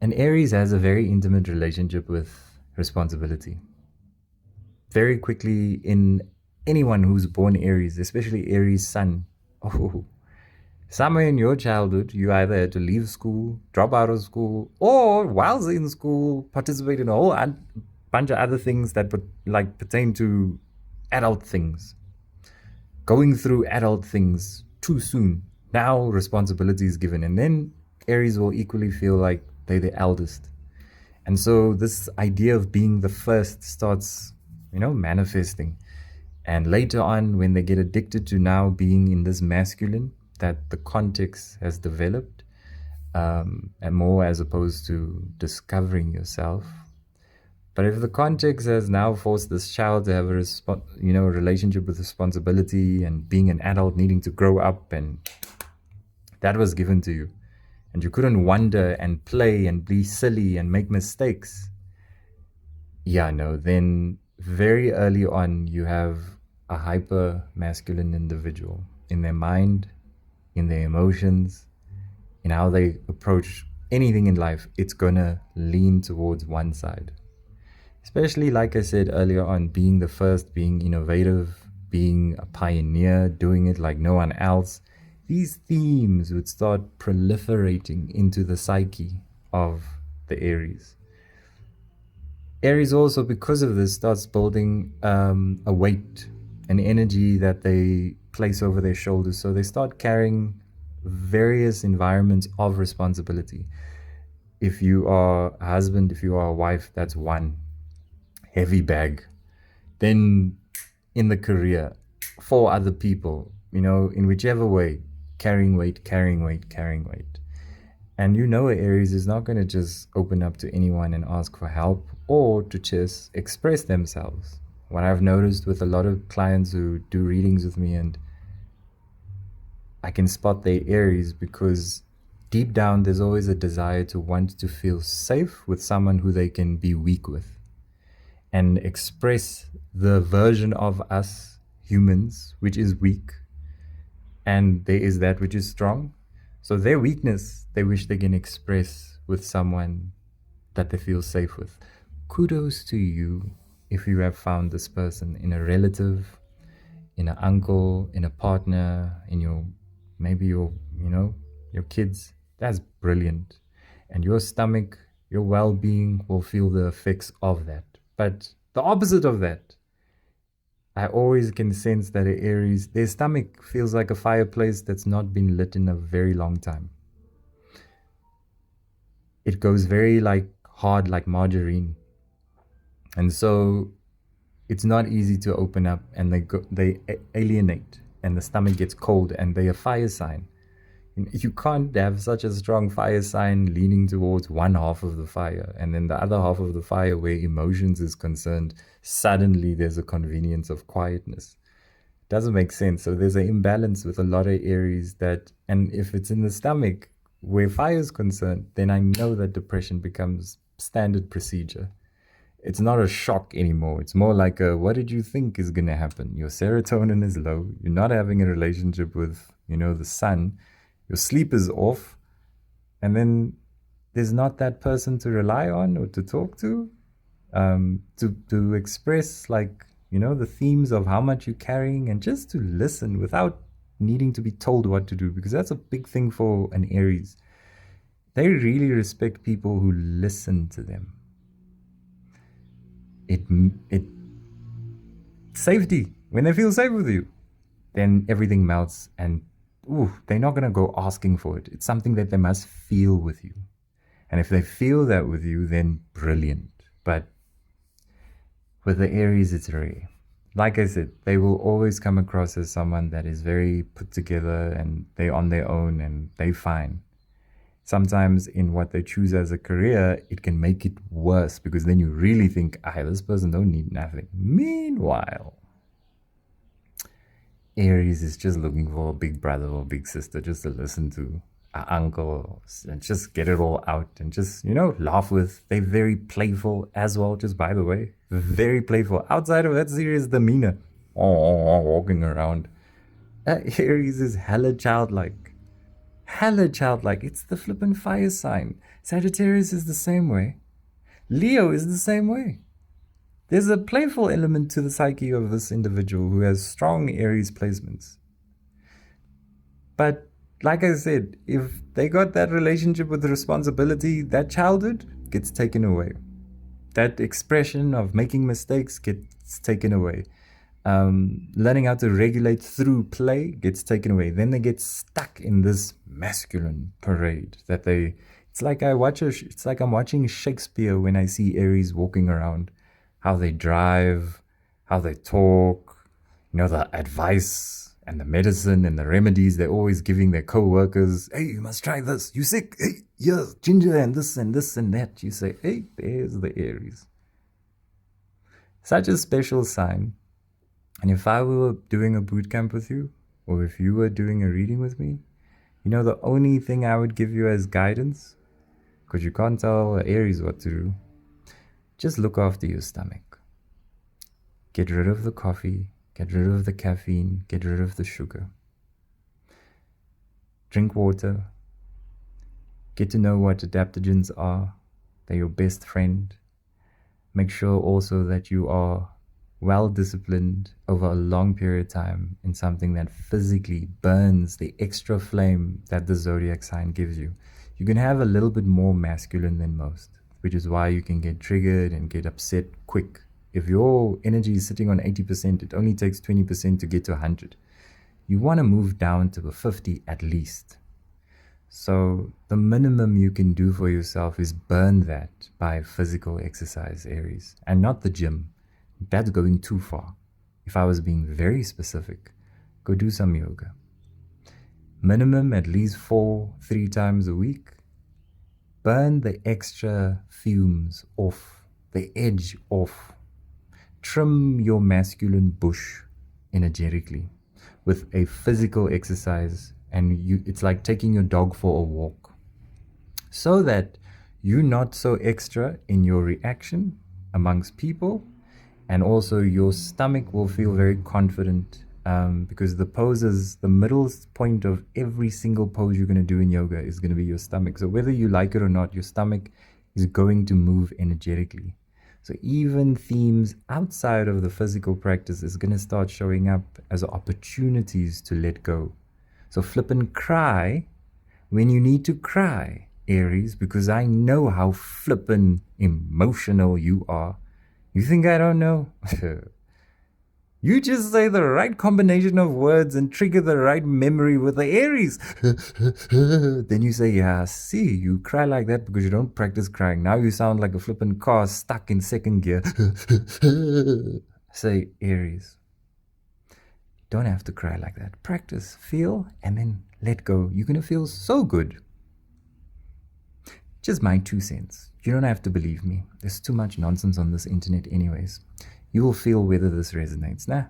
And Aries has a very intimate relationship with responsibility. Very quickly, in anyone who's born Aries, especially Aries Sun, oh, somewhere in your childhood, you either had to leave school, drop out of school, or whilst in school, participate in a whole bunch of other things that like pertain to adult things. Going through adult things too soon. Now responsibility is given, and then Aries will equally feel like they're the eldest. And so this idea of being the first starts, manifesting. And later on, when they get addicted to now being in this masculine that the context has developed, and more as opposed to discovering yourself. But if the context has now forced this child to have a relationship with responsibility and being an adult, needing to grow up, and that was given to you, and you couldn't wonder and play and be silly and make mistakes, then very early on you have a hyper masculine individual in their mind, in their emotions, in how they approach anything in life. It's gonna lean towards one side. Especially, like I said earlier on, being the first, being innovative, being a pioneer, doing it like no one else. These themes would start proliferating into the psyche of the Aries. Aries also, because of this, starts building a weight, an energy that they place over their shoulders. So they start carrying various environments of responsibility. If you are a husband, if you are a wife, that's one heavy bag. Then in the career, for other people, in whichever way, carrying weight, carrying weight, carrying weight. And Aries is not going to just open up to anyone and ask for help or to just express themselves. What I've noticed with a lot of clients who do readings with me, and I can spot their Aries, because deep down there's always a desire to want to feel safe with someone who they can be weak with and express the version of us humans which is weak, and there is that which is strong. So their weakness, they wish they can express with someone that they feel safe with. Kudos to you if you have found this person in a relative, in an uncle, in a partner, in your kids. That's brilliant. And your stomach, your well-being will feel the effects of that. But the opposite of that, I always can sense that an Aries, their stomach feels like a fireplace that's not been lit in a very long time. It goes very hard like margarine. And so it's not easy to open up, and they alienate, and the stomach gets cold, and they're a fire sign. You can't have such a strong fire sign leaning towards one half of the fire, and then the other half of the fire, where emotions is concerned, suddenly there's a convenience of quietness. It doesn't make sense. So there's an imbalance with a lot of Aries and if it's in the stomach where fire is concerned, then I know that depression becomes standard procedure. It's not a shock anymore. It's more like what did you think is going to happen? Your serotonin is low. You're not having a relationship with, the sun. Your sleep is off. And then there's not that person to rely on or to talk to express the themes of how much you're carrying, and just to listen without needing to be told what to do, because that's a big thing for an Aries. They really respect people who listen to them. It safety. When they feel safe with you, then everything melts, and they're not going to go asking for it. It's something that they must feel with you. And if they feel that with you, then brilliant. But with the Aries, it's rare. Like I said, they will always come across as someone that is very put together, and they're on their own and they're fine. Sometimes in what they choose as a career, it can make it worse, because then you really think, this person don't need nothing. Meanwhile, Aries is just looking for a big brother or big sister just to listen to, an uncle, and just get it all out and just, laugh with. They're very playful as well, just by the way. Very playful. Outside of that serious demeanor, walking around. Aries is hella childlike. Hella childlike. It's the flippin' fire sign. Sagittarius is the same way. Leo is the same way. There's a playful element to the psyche of this individual who has strong Aries placements. But like I said, if they got that relationship with responsibility, that childhood gets taken away. That expression of making mistakes gets taken away. Learning how to regulate through play gets taken away. Then they get stuck in this masculine parade that they. It's like it's like I'm watching Shakespeare when I see Aries walking around. How they drive, how they talk, the advice and the medicine and the remedies they're always giving their co-workers. Hey, you must try this. You sick? Hey, yes, ginger and this and this and that. You say, hey, there's the Aries. Such a special sign. And if I were doing a boot camp with you, or if you were doing a reading with me, the only thing I would give you as guidance, because you can't tell Aries what to do, just look after your stomach. Get rid of the coffee, get rid of the caffeine, get rid of the sugar. Drink water. Get to know what adaptogens are. They're your best friend. Make sure also that you are well disciplined over a long period of time in something that physically burns the extra flame that the zodiac sign gives you. You can have a little bit more masculine than most, which is why you can get triggered and get upset quick. If your energy is sitting on 80%, it only takes 20% to get to 100. You want to move down to a 50 at least. So the minimum you can do for yourself is burn that by physical exercise, Aries, and not the gym. That's going too far. If I was being very specific, go do some yoga. Minimum at least 3 times a week. Burn the extra fumes off, the edge off. Trim your masculine bush energetically with a physical exercise, and it's like taking your dog for a walk, so that you're not so extra in your reaction amongst people. And also your stomach will feel very confident, because the middle point of every single pose you're going to do in yoga is going to be your stomach. So whether you like it or not, your stomach is going to move energetically. So even themes outside of the physical practice is going to start showing up as opportunities to let go. So flip and cry when you need to cry, Aries, because I know how flippin' emotional you are. You think I don't know? You just say the right combination of words and trigger the right memory with the Aries. Then you say, yeah, see, you cry like that because you don't practice crying. Now you sound like a flippin' car stuck in second gear. Say, Aries, don't have to cry like that. Practice, feel, and then let go. You're going to feel so good. Just my 2 cents. You don't have to believe me. There's too much nonsense on this internet anyways. You will feel whether this resonates. Nah.